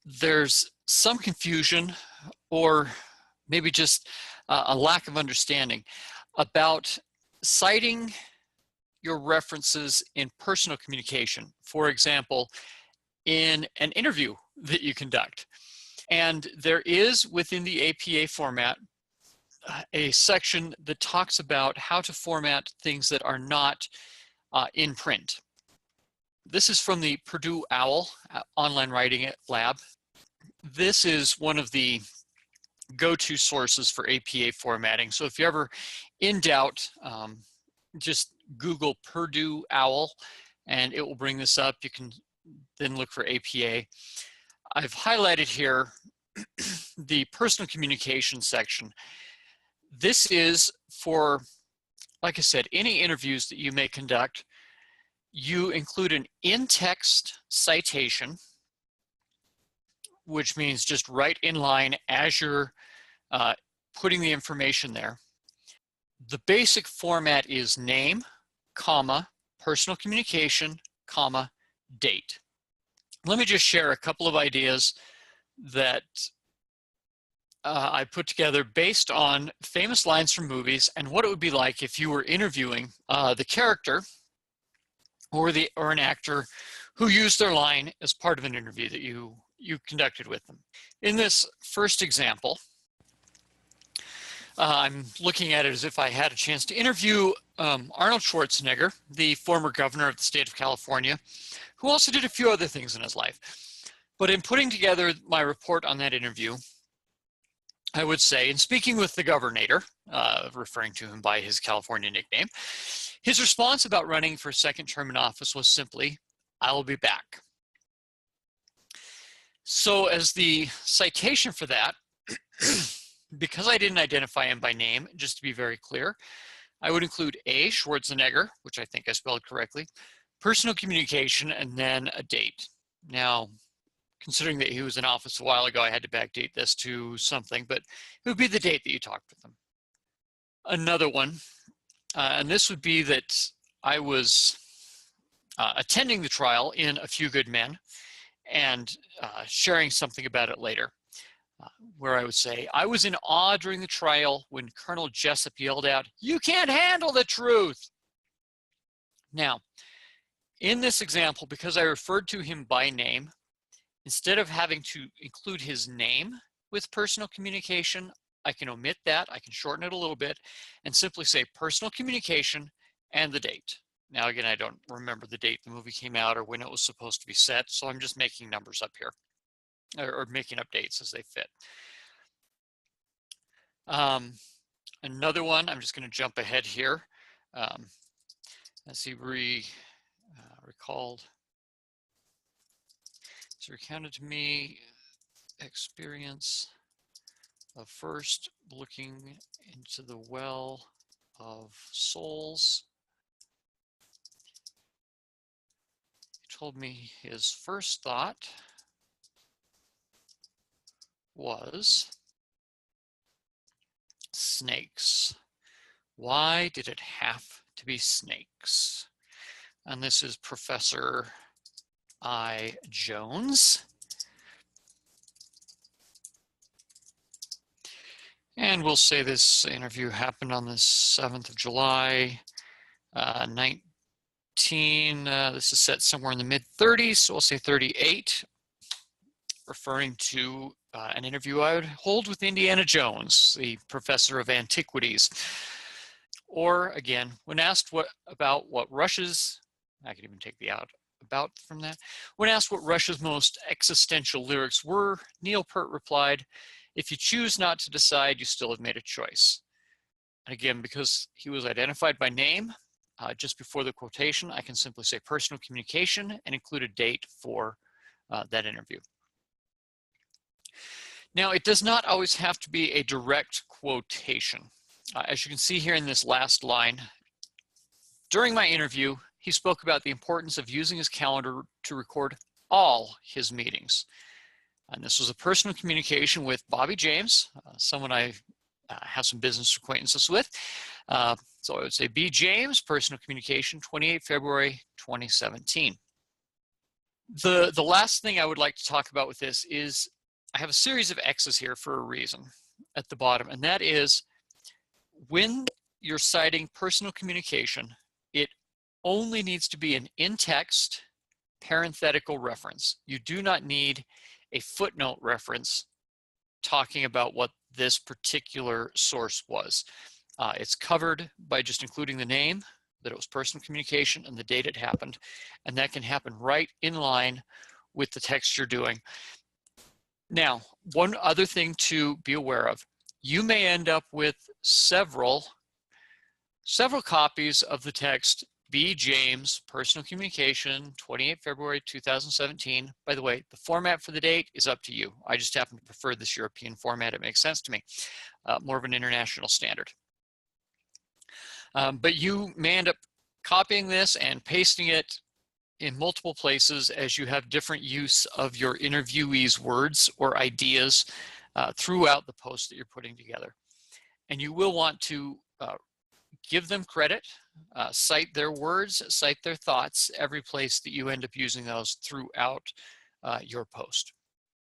there's some confusion or maybe just a lack of understanding about citing your references in personal communication. For example, in an interview that you conduct. And there is within the APA format a section that talks about how to format things that are not in print. This is from the Purdue OWL online writing lab. This is one of the go-to sources for APA formatting. So if you're ever in doubt, just Google Purdue OWL and it will bring this up. You can then look for APA. I've highlighted here the personal communication section. This is for, like I said, any interviews that you may conduct. You include an in-text citation, which means just right in line as you're putting the information there. The basic format is name, comma, personal communication, comma, date. Let me just share a couple of ideas that I put together based on famous lines from movies and what it would be like if you were interviewing the character or an actor who used their line as part of an interview that you conducted with them. In this first example, I'm looking at it as if I had a chance to interview Arnold Schwarzenegger, the former governor of the state of California, who also did a few other things in his life. But in putting together my report on that interview, I would say, in speaking with the governor, referring to him by his California nickname, his response about running for a second term in office was simply, "I'll be back." So as the citation for that, because I didn't identify him by name, just to be very clear, I would include A, Schwarzenegger, which I think I spelled correctly, personal communication, and then a date. Now, considering that he was in office a while ago, I had to backdate this to something, but it would be the date that you talked with him. Another one, and this would be that I was attending the trial in A Few Good Men and sharing something about it later, where I would say, I was in awe during the trial when Colonel Jessup yelled out, "You can't handle the truth." Now, in this example, because I referred to him by name, instead of having to include his name with personal communication, I can omit that, I can shorten it a little bit, and simply say personal communication and the date. Now again, I don't remember the date the movie came out or when it was supposed to be set, so I'm just making numbers up here, or making up dates as they fit. Another one, I'm just going to jump ahead here. As he recalled, it's recounted to me experience of first looking into the well of souls. He told me his first thought was snakes. Why did it have to be snakes? And this is Professor I. Jones. And we'll say this interview happened on the 7th of July, 19. This is set somewhere in the mid-30s, so we'll say 38, referring to an interview I would hold with Indiana Jones, the professor of antiquities. Or again, when asked about what Russia's, I can even take the about from that. When asked what Russia's most existential lyrics were, Neil Peart replied, "If you choose not to decide, you still have made a choice." And again, because he was identified by name, just before the quotation, I can simply say personal communication and include a date for that interview. Now, it does not always have to be a direct quotation. As you can see here in this last line, during my interview, he spoke about the importance of using his calendar to record all his meetings. And this was a personal communication with Bobby James, someone I have some business acquaintances with. So I would say B. James, personal communication, 28 February 2017. The last thing I would like to talk about with this is I have a series of X's here for a reason at the bottom, and that is when you're citing personal communication, it only needs to be an in-text parenthetical reference. You do not need a footnote reference talking about what this particular source was. It's covered by just including the name, that it was personal communication, and the date it happened, and that can happen right in line with the text you're doing. Now, one other thing to be aware of, you may end up with several copies of the text B. James, personal communication, 28 February 2017. By the way, the format for the date is up to you. I just happen to prefer this European format. It makes sense to me, more of an international standard. But you may end up copying this and pasting it in multiple places as you have different use of your interviewee's words or ideas throughout the post that you're putting together. And you will want to give them credit, cite their words, cite their thoughts, every place that you end up using those throughout your post.